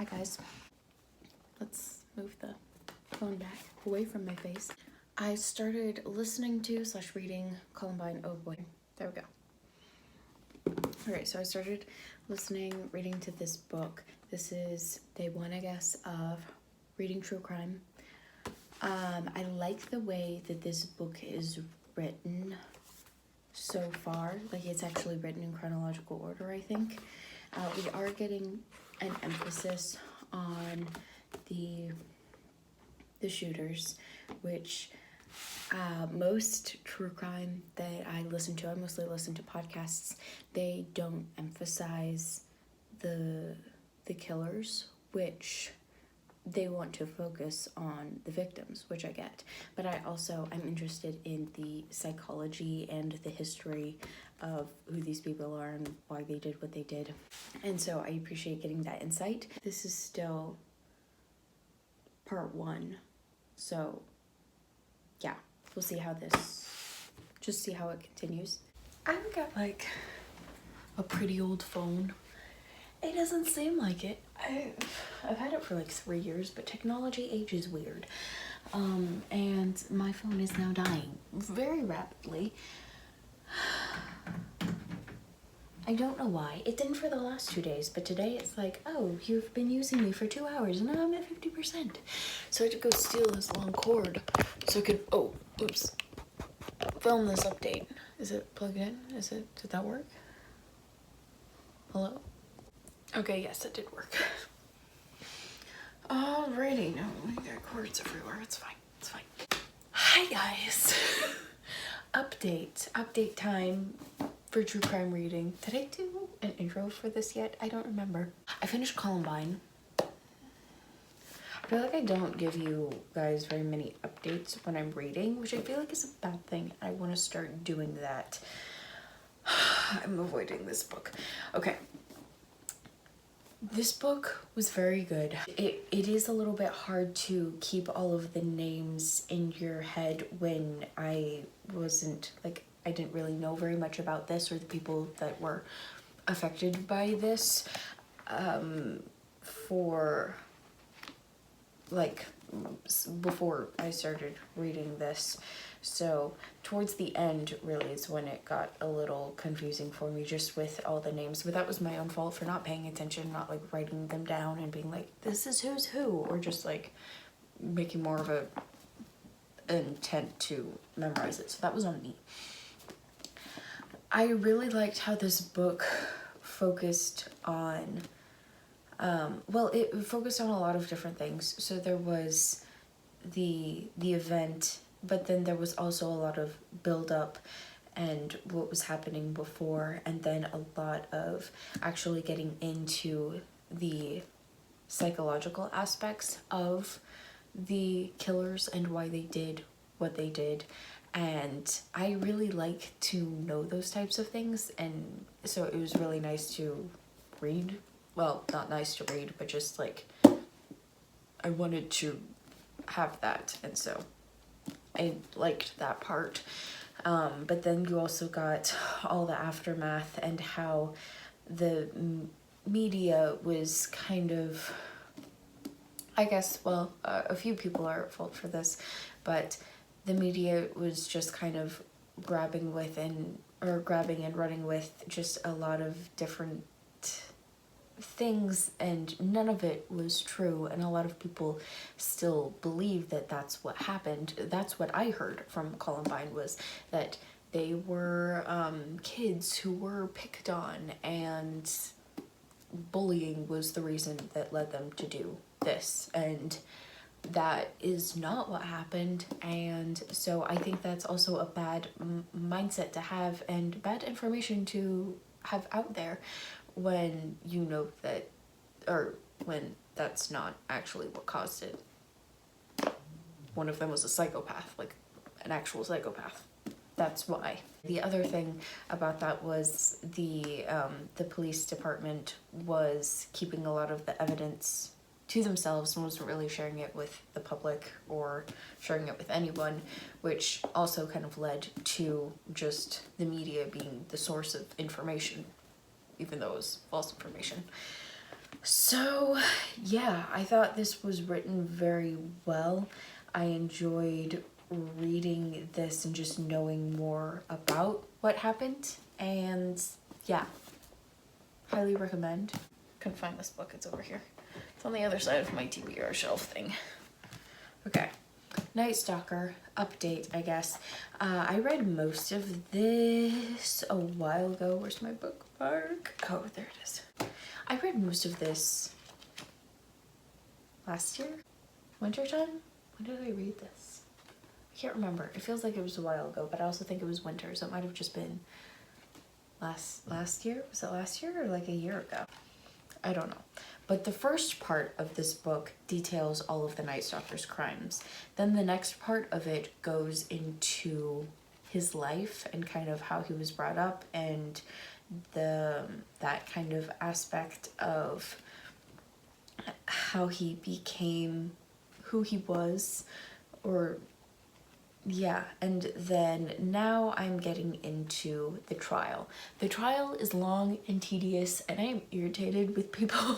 Hi guys. Let's move the phone back away from my face. I started listening to / reading Columbine. Oh boy, there we go. Alright, so I started reading to this book. This is day 1, I guess, of reading true crime. I like the way that this book is written so far. Like, it's actually written in chronological order, I think. We are getting an emphasis on the shooters, which most true crime that I listen to, I mostly listen to podcasts, they don't emphasize the killers, which they want to focus on the victims, which I get. But I'm interested in the psychology and the history of who these people are and why they did what they did. And so I appreciate getting that insight. This is still part 1. So yeah, we'll see how it continues. I've got like a pretty old phone. It doesn't seem like it. I've had it for like 3 years, but technology ages weird. And my phone is now dying very rapidly. I don't know why. It didn't for the last 2 days, but today it's like, oh, you've been using me for 2 hours and now I'm at 50%. So I had to go steal this long cord so I could, film this update. Is it plugged in? Did that work? Hello? Okay, yes, it did work. Alrighty, no, we got cords everywhere. It's fine. Hi guys. Update time for true crime reading. Did I do an intro for this yet? I don't remember. I finished Columbine. I feel like I don't give you guys very many updates when I'm reading, which I feel like is a bad thing. I want to start doing that. I'm avoiding this book. Okay. This book was very good. It is a little bit hard to keep all of the names in your head when I didn't really know very much about this or the people that were affected by this before I started reading this. So towards the end really is when it got a little confusing for me, just with all the names. But that was my own fault for not paying attention, not like writing them down and being like, this is who's who, or just like making more of an intent to memorize it. So that was on me. I really liked how this book focused on it focused on a lot of different things. So there was the event, but then there was also a lot of build-up and what was happening before, and then a lot of actually getting into the psychological aspects of the killers and why they did what they did. And I really like to know those types of things, and so it was really nice to read. Well, not nice to read, but just like I wanted to have that, and so I liked that part. But then you also got all the aftermath and how the media was kind of, I guess, a few people are at fault for this, but the media was just kind of grabbing and running with just a lot of different things, and none of it was true, and a lot of people still believe that that's what happened. That's what I heard from Columbine, was that they were kids who were picked on, and bullying was the reason that led them to do this, and that is not what happened. And so I think that's also a bad mindset to have, and bad information to have out there when you know that, or when that's not actually what caused it. One of them was a psychopath, like an actual psychopath. That's why. The other thing about that was the police department was keeping a lot of the evidence to themselves and wasn't really sharing it with the public or sharing it with anyone, which also kind of led to just the media being the source of information, even though it was false information. So yeah, I thought this was written very well. I enjoyed reading this and just knowing more about what happened, and yeah, highly recommend. Couldn't find this book, it's over here. It's on the other side of my TBR shelf thing. Okay, Night Stalker update, I guess. I read most of this a while ago. Where's my bookmark? Oh, there it is. I read most of this last year? Wintertime? When did I read this? I can't remember. It feels like it was a while ago, but I also think it was winter, so it might have just been last year? Was it last year or like a year ago? I don't know. But the first part of this book details all of the Night Stalker's crimes. Then the next part of it goes into his life and kind of how he was brought up, and that kind of aspect of how he became who he was, or yeah. And then now I'm getting into the trial. The trial is long and tedious, and I'm irritated with people.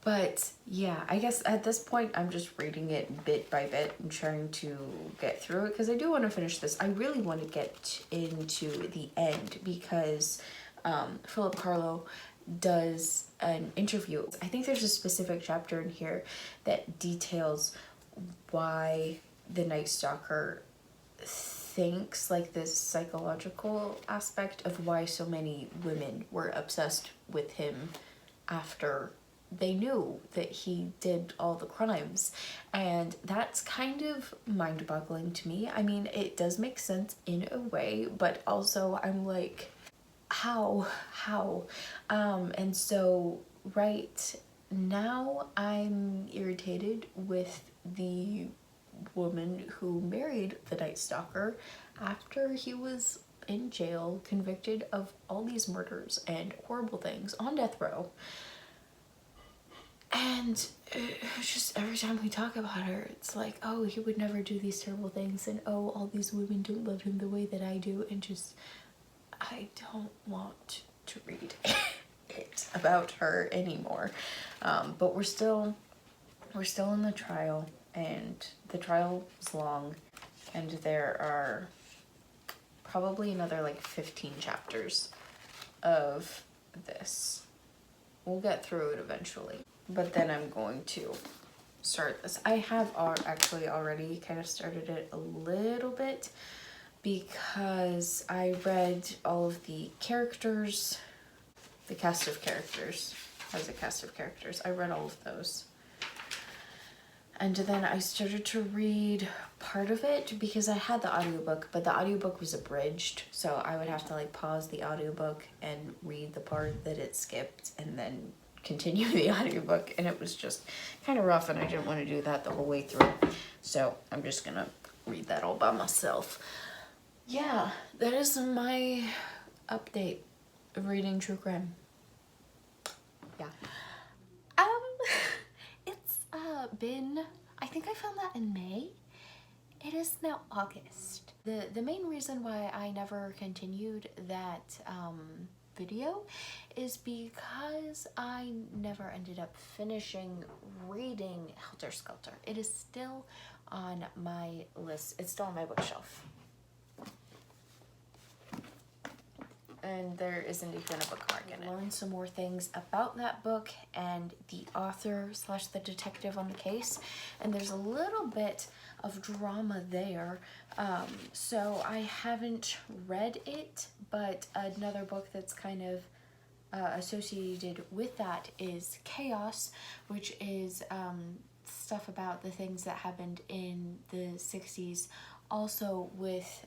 But yeah, I guess at this point I'm just reading it bit by bit and trying to get through it, because I do want to finish this. I really want to get into the end, because Philip Carlo does an interview. I think there's a specific chapter in here that details why the Night Stalker thinks, like, this psychological aspect of why so many women were obsessed with him after they knew that he did all the crimes. And that's kind of mind-boggling to me. I mean, it does make sense in a way, but also I'm like, how? And so right now I'm irritated with the woman who married the Night Stalker after he was in jail, convicted of all these murders and horrible things, on death row. And it's just, every time we talk about her, it's like, oh, he would never do these terrible things, and oh, all these women don't love him the way that I do, and just, I don't want to read it about her anymore. But we're still in the trial, and the trial is long, and there are probably another like 15 chapters of this. We'll get through it eventually, but then I'm going to start this. I have actually already kind of started it a little bit, because I read all of the characters, the cast of characters, has a cast of characters. I read all of those. And then I started to read part of it because I had the audiobook, but the audiobook was abridged, so I would have to like pause the audiobook and read the part that it skipped and then continue the audiobook, and it was just kind of rough, and I didn't want to do that the whole way through. So I'm just gonna read that all by myself. Yeah, that is my update of reading true crime. Yeah. It's been, I think I found that in May. It is now August. The main reason why I never continued that video is because I never ended up finishing reading Helter Skelter. It is still on my list. It's still on my bookshelf. And there isn't even a bookmark in it. Learn some more things about that book and the author / the detective on the case, and there's a little bit of drama there. So I haven't read it, but another book that's kind of associated with that is Chaos, which is stuff about the things that happened in the 60s, also with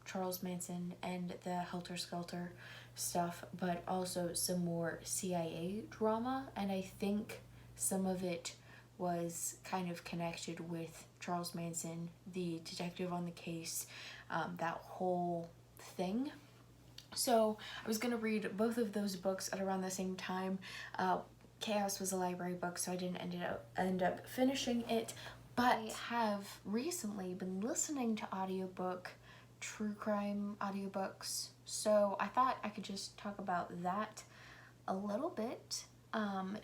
Charles Manson and the Helter Skelter stuff, but also some more CIA drama, and I think some of it was kind of connected with Charles Manson, the detective on the case, that whole thing. So I was gonna read both of those books at around the same time. Chaos was a library book, so I didn't end up finishing it, but I have recently been listening to true crime audiobooks, so I thought I could just talk about that a little bit.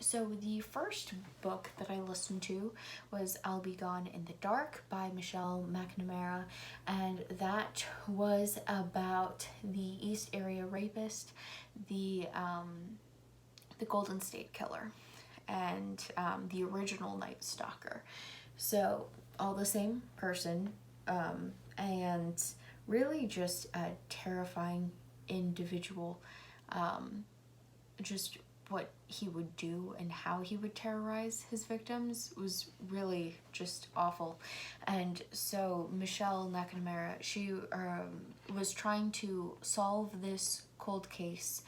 So the first book that I listened to was I'll Be Gone in the Dark by Michelle McNamara, and that was about the East Area rapist, the Golden State Killer, and the original Night Stalker. So all the same person, and really just a terrifying individual. Just what he would do and how he would terrorize his victims was really just awful. And so Michelle McNamara, she was trying to solve this cold case.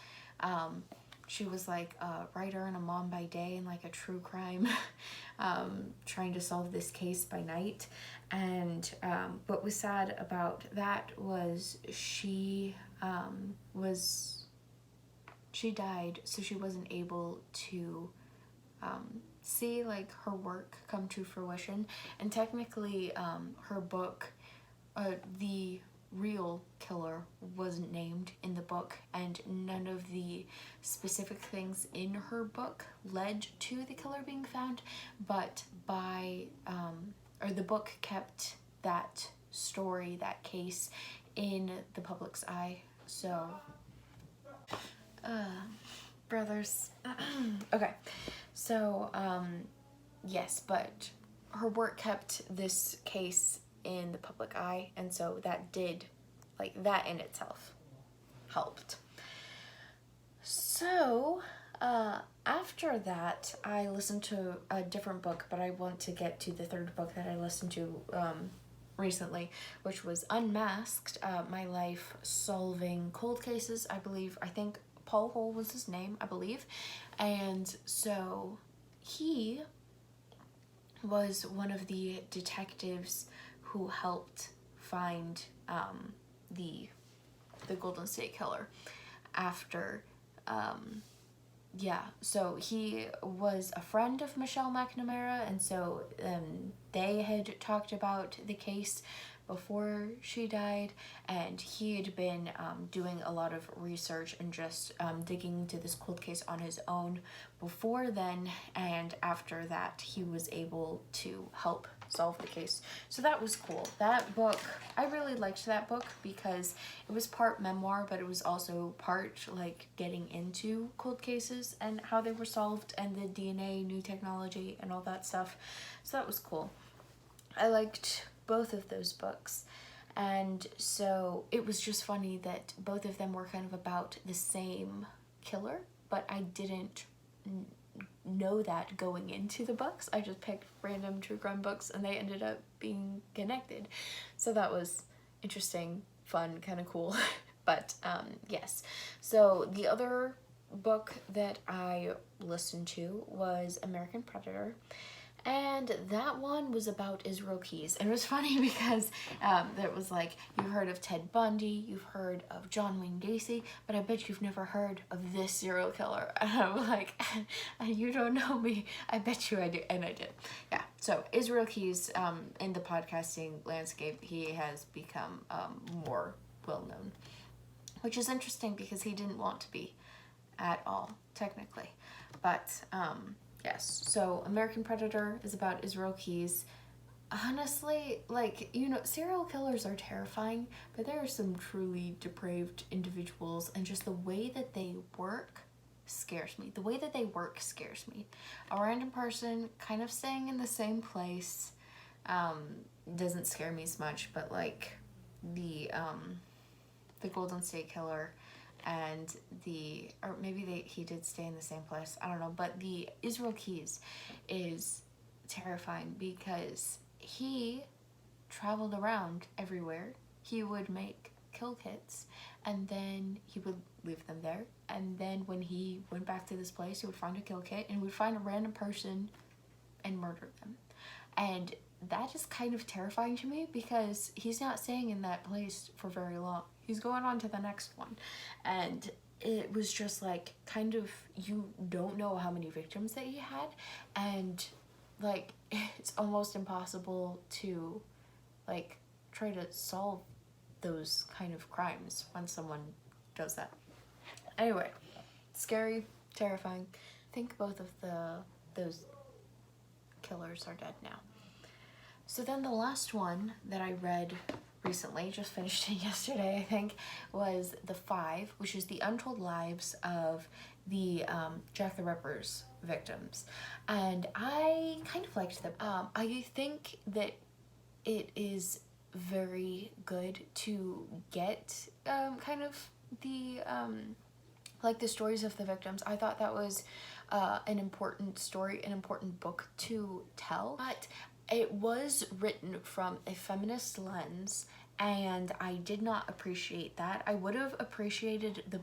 She was like a writer and a mom by day and like a true crime, trying to solve this case by night. And what was sad about that was she died, so she wasn't able to see like her work come to fruition. And technically her book, the real killer, wasn't named in the book, and none of the specific things in her book led to the killer being found, but the book kept that story, that case, in the public's eye. So brothers. Okay, so yes, but her work kept this case in the public eye, and so that did, like, that in itself helped. So after that, I listened to a different book, but I want to get to the third book that I listened to recently, which was Unmasked, My Life Solving Cold Cases, I think Paul Hole was his name, I believe. And so he was one of the detectives who helped find the Golden State Killer after, so he was a friend of Michelle McNamara, and so they had talked about the case before she died, and he had been doing a lot of research and just digging into this cold case on his own before then, and after that he was able to help solve the case. So that was cool. That book, I really liked that book because it was part memoir, but it was also part like getting into cold cases and how they were solved and the DNA, new technology, and all that stuff. So that was cool. I liked both of those books, and so it was just funny that both of them were kind of about the same killer, but I didn't know that going into the books. I just picked random true crime books and they ended up being connected. So that was interesting, fun, kind of cool. But yes, so the other book that I listened to was American Predator, and that one was about Israel Keys. And it was funny because it was like, you've heard of Ted Bundy, you've heard of John Wayne Gacy, but I bet you've never heard of this serial killer. And I'm like, you don't know me. I bet you I do. And I did. Yeah. So Israel Keys, in the podcasting landscape, he has become more well-known, which is interesting because he didn't want to be at all, technically. But yes, so American Predator is about Israel Keys. Honestly, like, you know, serial killers are terrifying, but there are some truly depraved individuals, and just the way that they work scares me. The way that they work scares me. A random person kind of staying in the same place doesn't scare me as much, but like the Golden State Killer and he did stay in the same place, I don't know, but the Israel Keys is terrifying because he traveled around everywhere. He would make kill kits and then he would leave them there, and then when he went back to this place, he would find a kill kit and would find a random person and murder them. And that is kind of terrifying to me because he's not staying in that place for very long. He's going on to the next one. And it was just like, kind of, you don't know how many victims that he had, and like, it's almost impossible to like try to solve those kind of crimes when someone does that. Anyway, scary, terrifying. I think both of those killers are dead now. So then the last one that I read recently, just finished it yesterday, I think, was The Five, which is the untold lives of the Jack the Ripper's victims. And I kind of liked them. I think that it is very good to get kind of the like the stories of the victims. I thought that was an important story, an important book to tell, but it was written from a feminist lens, and I did not appreciate that. I would have appreciated the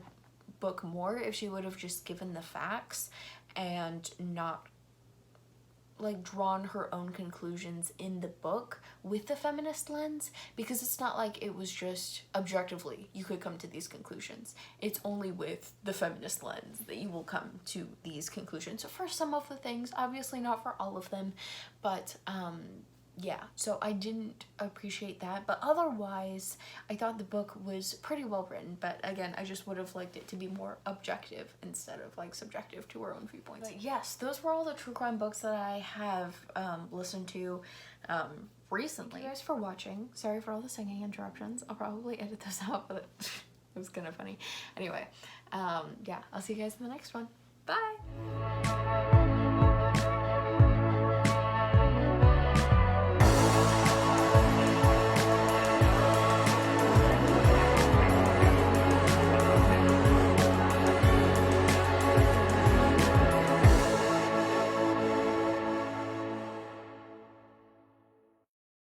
book more if she would have just given the facts and not like drawn her own conclusions in the book with the feminist lens, because it's not like it was just objectively you could come to these conclusions. It's only with the feminist lens that you will come to these conclusions. So for some of the things, obviously not for all of them, but yeah, so I didn't appreciate that, but otherwise I thought the book was pretty well written. But again, I just would have liked it to be more objective instead of like subjective to our own viewpoints. But yes, those were all the true crime books that I have listened to recently. Thank you guys for watching. Sorry for all the singing interruptions. I'll probably edit those out, but it was kind of funny. Anyway, yeah, I'll see you guys in the next one. Bye!